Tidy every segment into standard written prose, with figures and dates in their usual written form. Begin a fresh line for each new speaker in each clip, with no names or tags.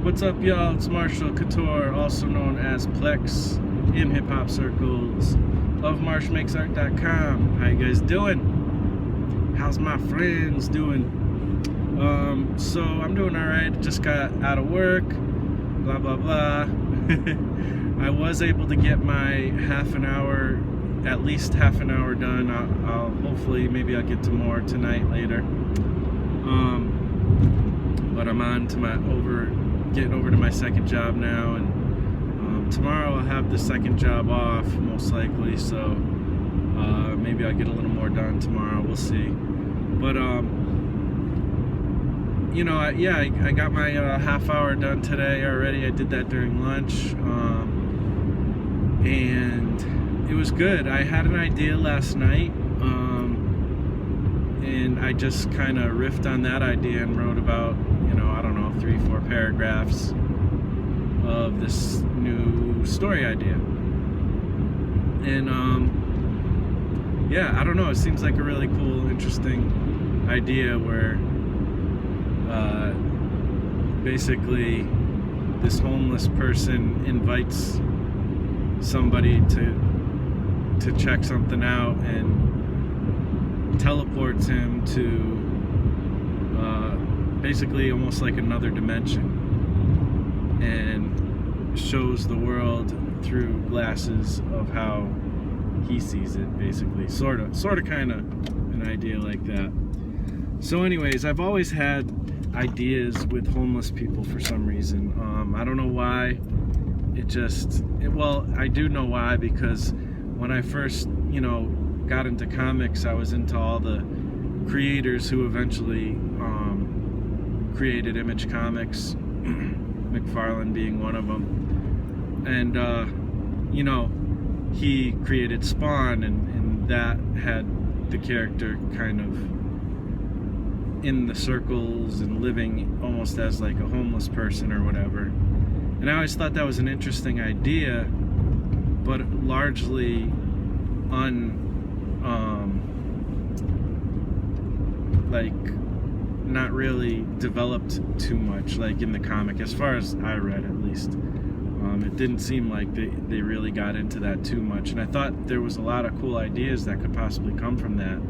What's up, y'all? It's Marshall Couture, also known as Plex in hip-hop circles of marshmakesart.com. How you guys doing? How's my friends doing? So I'm doing alright. Just got out of work, blah blah blah. I was able to get my at least half an hour done. I'll hopefully, maybe I'll get to more tonight, later. But I'm on to getting over to my second job now, and tomorrow I'll have the second job off, most likely, so maybe I'll get a little more done tomorrow. We'll see. But I got my half hour done today already. I did that during lunch, and it was good. I had an idea last night, and I just kind of riffed on that idea and wrote about, 3-4 paragraphs of this new story idea. And I don't know, it seems like a really cool, interesting idea where basically this homeless person invites somebody to check something out and teleports him to basically almost like another dimension, and shows the world through glasses of how he sees it, basically, sort of kind of an idea like that. So anyways, I've always had ideas with homeless people for some reason. I don't know why. I do know why, because when I first got into comics, I was into all the creators who eventually created Image Comics, McFarlane being one of them. And he created Spawn, and that had the character kind of in the circles and living almost as like a homeless person or whatever. And I always thought that was an interesting idea, but largely not really developed too much, like in the comic, as far as I read, at least. It didn't seem like they really got into that too much, and I thought there was a lot of cool ideas that could possibly come from that.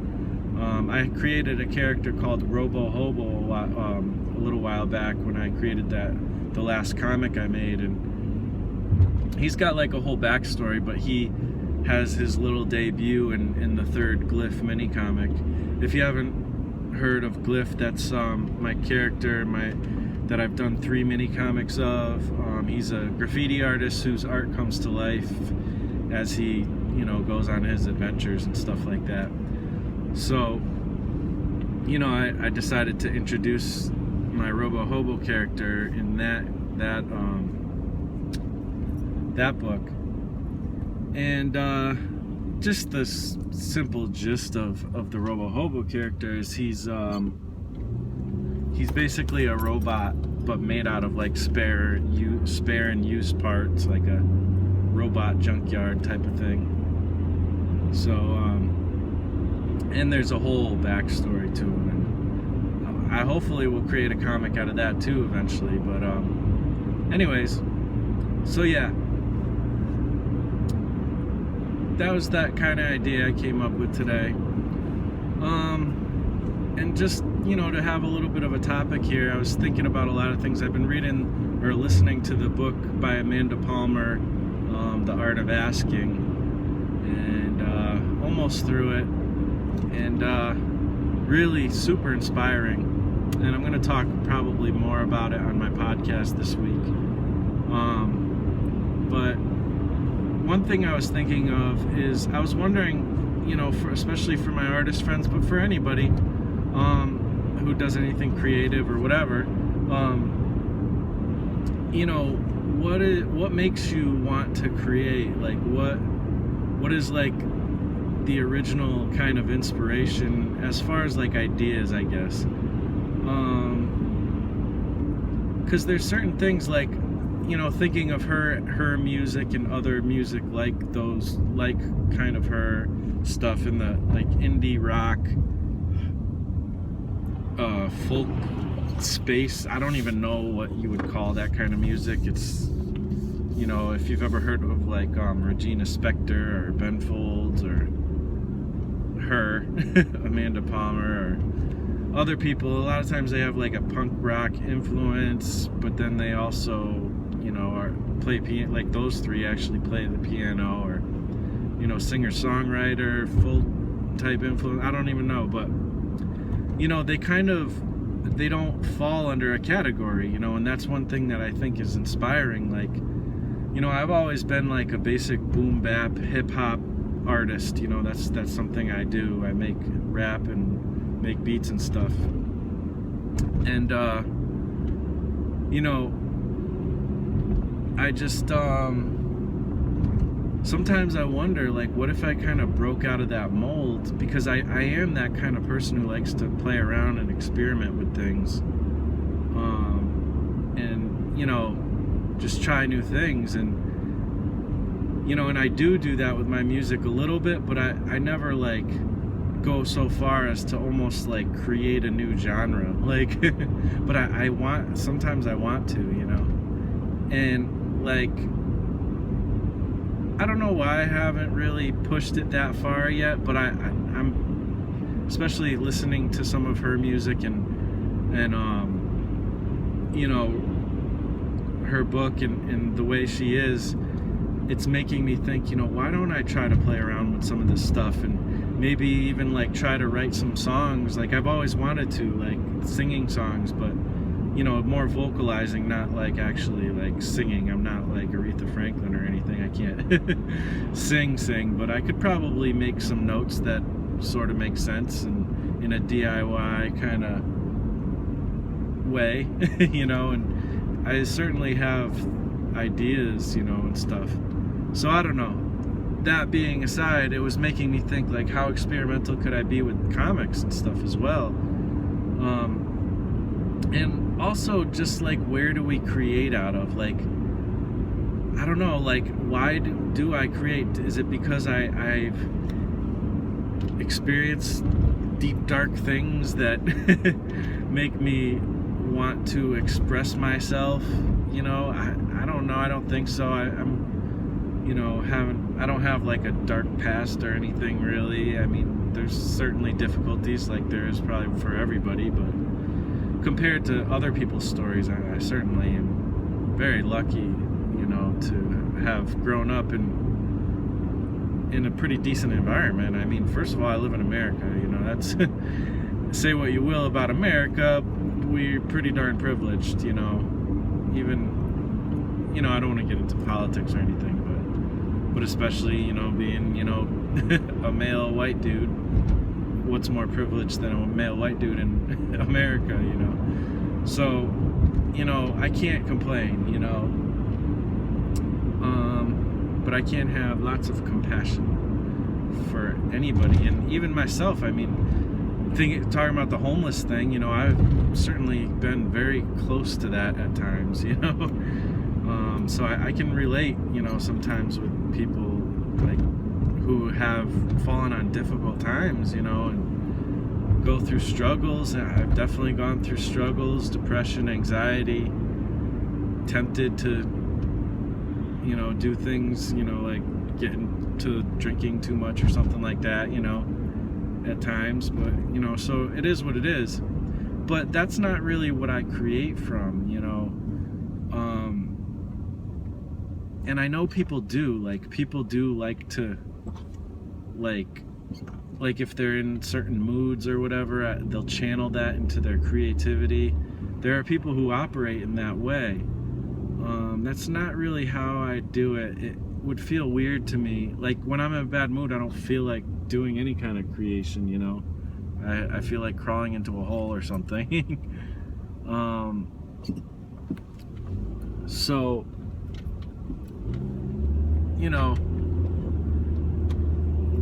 I created a character called Robo Hobo a little while back when I created the last comic I made, and he's got like a whole backstory, but he has his little debut in the third Glyph mini comic. If you haven't heard of Glyph, that's my character that I've done 3 mini comics of. He's a graffiti artist whose art comes to life as he goes on his adventures and stuff like that. So I decided to introduce my Robo Hobo character in that book, and just the simple gist of the Robo Hobo character is he's basically a robot, but made out of like spare and used parts, like a robot junkyard type of thing. So and there's a whole backstory to him, and I hopefully will create a comic out of that too eventually. But anyways, so yeah, that was that kind of idea I came up with today. And just, to have a little bit of a topic here, I was thinking about a lot of things. I've been reading or listening to the book by Amanda Palmer, The Art of Asking, and almost through it, and really super inspiring. And I'm going to talk probably more about it on my podcast this week. But one thing I was thinking of is, I was wondering, especially for my artist friends, but for anybody who does anything creative or whatever, what makes you want to create? Like, what is like the original kind of inspiration as far as like ideas, I guess? Because there's certain things like, thinking of her music and other music like those, like kind of her stuff in the like indie rock, folk space. I don't even know what you would call that kind of music. It's, you know, if you've ever heard of like Regina Spektor or Ben Folds or her, Amanda Palmer, or other people, a lot of times they have like a punk rock influence, but then they also, you know, play piano. Like those three actually play the piano, or, you know, singer-songwriter, full type influence. I don't even know, but, you know, they don't fall under a category, you know, and that's one thing that I think is inspiring. Like, you know, I've always been like a basic boom bap hip hop artist, you know, that's something I do. I make rap and make beats and stuff. And you know, I just sometimes I wonder, like, what if I kind of broke out of that mold, because I am that kind of person who likes to play around and experiment with things, and, you know, just try new things. And, you know, and I do that with my music a little bit, but I never like go so far as to almost like create a new genre, like but sometimes I want to, you know. And like, I don't know why I haven't really pushed it that far yet, but I'm especially listening to some of her music and you know, her book and the way she is, it's making me think, you know, why don't I try to play around with some of this stuff and maybe even like try to write some songs. Like I've always wanted to, like singing songs, but, you know, more vocalizing, not like actually like singing. I'm not like Aretha Franklin or anything. I can't sing, but I could probably make some notes that sort of make sense and in a DIY kind of way, you know, and I certainly have ideas, you know, and stuff. So I don't know. That being aside, it was making me think, like, how experimental could I be with comics and stuff as well? And also just like, where do we create out of? Like, I don't know, like, why do I create? Is it because I've experienced deep, dark things that make me want to express myself? You know, I don't know. I don't think so. I'm, you know, I don't have like a dark past or anything really. I mean, there's certainly difficulties, like there is probably for everybody, but compared to other people's stories, I certainly am very lucky, you know, to have grown up in a pretty decent environment. I mean, first of all, I live in America, you know, that's say what you will about America, we're pretty darn privileged, you know. Even, you know, I don't want to get into politics or anything, but especially, you know, being, you know, a male white dude, what's more privileged than a male white dude in America, you know? So, you know, I can't complain, you know, but I can have lots of compassion for anybody, and even myself. I mean, talking about the homeless thing, you know, I've certainly been very close to that at times, you know. So I can relate, you know, sometimes with people like who have fallen on difficult times, you know, and go through struggles. I've definitely gone through struggles, depression, anxiety, tempted to, you know, do things, you know, like get into drinking too much or something like that, you know, at times. But, you know, so it is what it is. But that's not really what I create from, you know. And I know people do like to, like if they're in certain moods or whatever, they'll channel that into their creativity. There are people who operate in that way. That's not really how I do it. It would feel weird to me. Like when I'm in a bad mood, I don't feel like doing any kind of creation, you know. I feel like crawling into a hole or something. So, you know,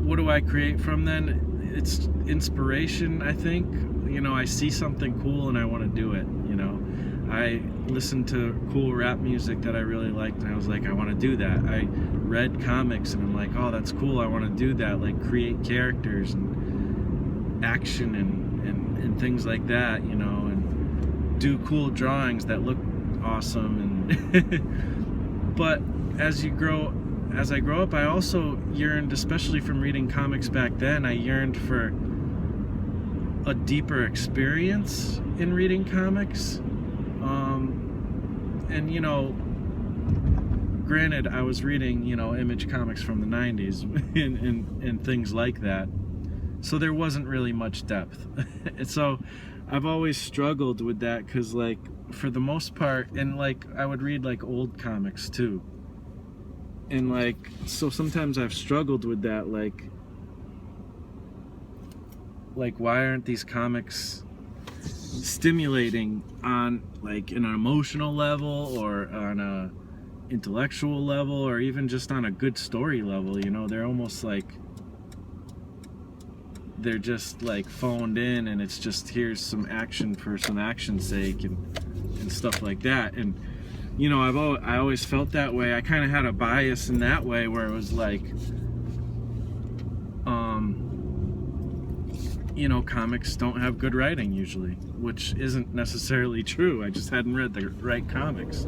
what do I create from then? It's inspiration, I think. You know, I see something cool and I want to do it, you know. I listened to cool rap music that I really liked and I was like, I want to do that. I read comics and I'm like, oh, that's cool, I want to do that. Like create characters and action and things like that, you know. do cool drawings that look awesome, and but as I grow up, I also yearned, especially from reading comics back then, I yearned for a deeper experience in reading comics. And granted, I was reading, Image comics from the 90s and things like that. So there wasn't really much depth. And so I've always struggled with that, because, like, for the most part, and, like, I would read, like, old comics too. And, like, so sometimes I've struggled with that, like why aren't these comics stimulating on, like, an emotional level, or on a intellectual level, or even just on a good story level? They're almost like they're just, like, phoned in, and it's just, here's some action for some action's sake, and stuff like that. And I always felt that way. I kind of had a bias in that way, where it was like, comics don't have good writing usually, which isn't necessarily true. I just hadn't read the right comics.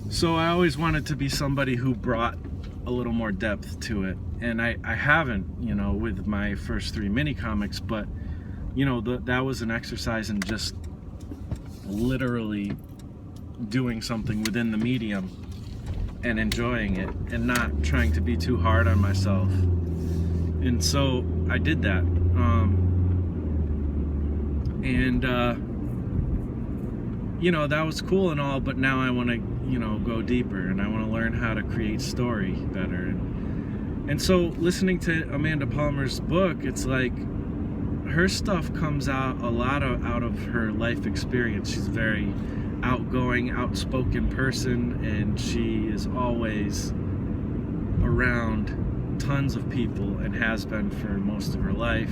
So I always wanted to be somebody who brought a little more depth to it, and I haven't, with my first 3 mini comics, but that was an exercise in just literally doing something within the medium and enjoying it, and not trying to be too hard on myself. And so I did that, that was cool and all, but now I want to go deeper, and I want to learn how to create story better. And so listening to Amanda Palmer's book, it's like her stuff comes out a lot out of her life experience. She's a very outgoing, outspoken person, and she is always around tons of people, and has been for most of her life.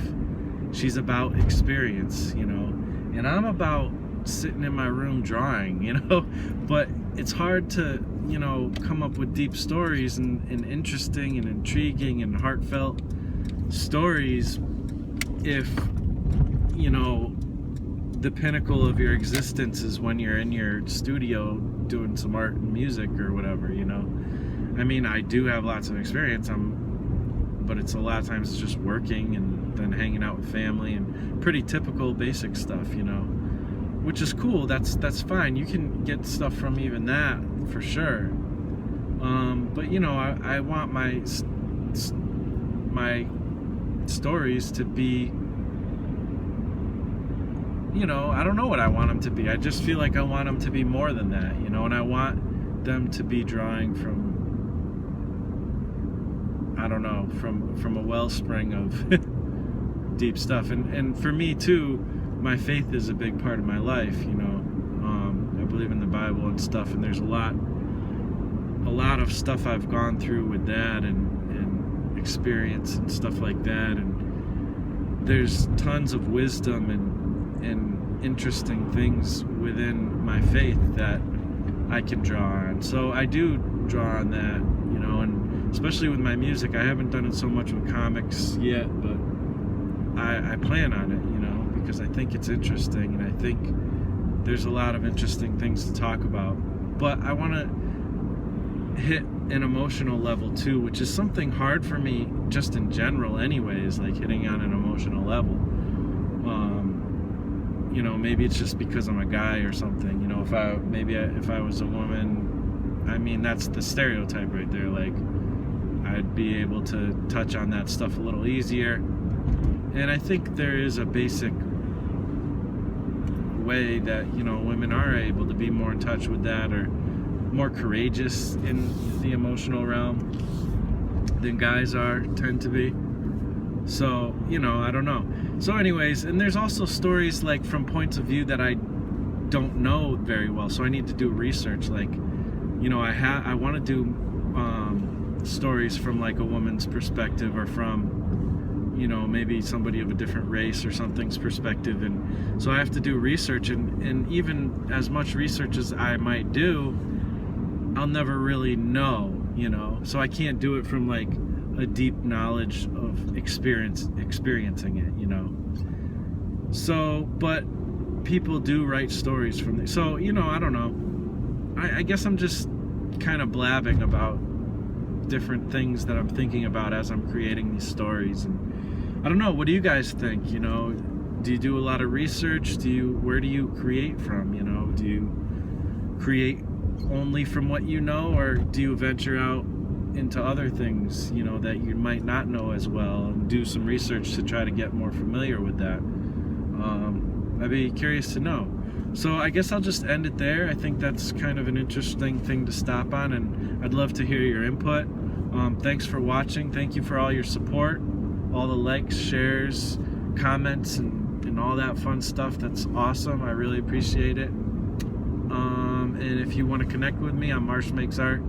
She's about experience, and I'm about sitting in my room drawing, but it's hard to, come up with deep stories and interesting and intriguing and heartfelt stories if, the pinnacle of your existence is when you're in your studio doing some art and music or whatever. I mean, I do have lots of experience, but it's a lot of times it's just working and then hanging out with family and pretty typical basic stuff, which is cool. That's fine. You can get stuff from even that, for sure. But I want my stories to be, I don't know what I want them to be. I just feel like I want them to be more than that, and I want them to be drawing from, I don't know, from a wellspring of deep stuff. And for me too, my faith is a big part of my life. I believe in the Bible and stuff, and there's a lot of stuff I've gone through with that, and experience and stuff like that, and there's tons of wisdom and interesting things within my faith that I can draw on. So I do draw on that, and especially with my music. I haven't done it so much with comics yet, but I plan on it, because I think it's interesting, and I think there's a lot of interesting things to talk about. But I want to hit an emotional level too, which is something hard for me just in general anyways, like hitting on an emotional level. Maybe it's just because I'm a guy or something. If I was a woman, I mean, that's the stereotype right there. Like, I'd be able to touch on that stuff a little easier. And I think there is a basic way that, women are able to be more in touch with that, or more courageous in the emotional realm than guys tend to be. So, I don't know. So anyways, and there's also stories, like, from points of view that I don't know very well, so I need to do research. Like, I want to do stories from, like, a woman's perspective, or from, maybe somebody of a different race or something's perspective. And so I have to do research, and even as much research as I might do, I'll never really know, so I can't do it from, like, a deep knowledge of experiencing it, So, but people do write stories from this. So, you know, I don't know. I guess I'm just kind of blabbing about different things that I'm thinking about as I'm creating these stories. And I don't know, what do you guys think? You know, do you do a lot of research? Where do you create from? You know, do you create only from what you know, or do you venture out into other things, you know, that you might not know as well, and do some research to try to get more familiar with that? I'd be curious to know. So I guess I'll just end it there. I think that's kind of an interesting thing to stop on, and I'd love to hear your input. Thanks for watching. Thank you for all your support, all the likes, shares, comments, and all that fun stuff. That's awesome. I really appreciate it. And if you want to connect with me, I'm Marsh Makes Art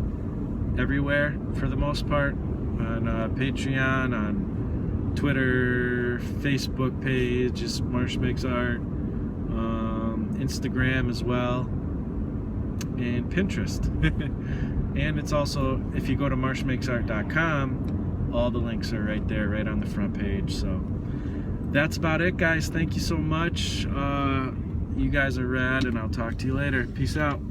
everywhere for the most part, on Patreon, on Twitter, Facebook page, just Marsh Makes Art, Instagram as well, and Pinterest. And it's also, if you go to marshmakesart.com, all the links are right there, right on the front page. So that's about it, guys. Thank you so much. You guys are rad, and I'll talk to you later. Peace out.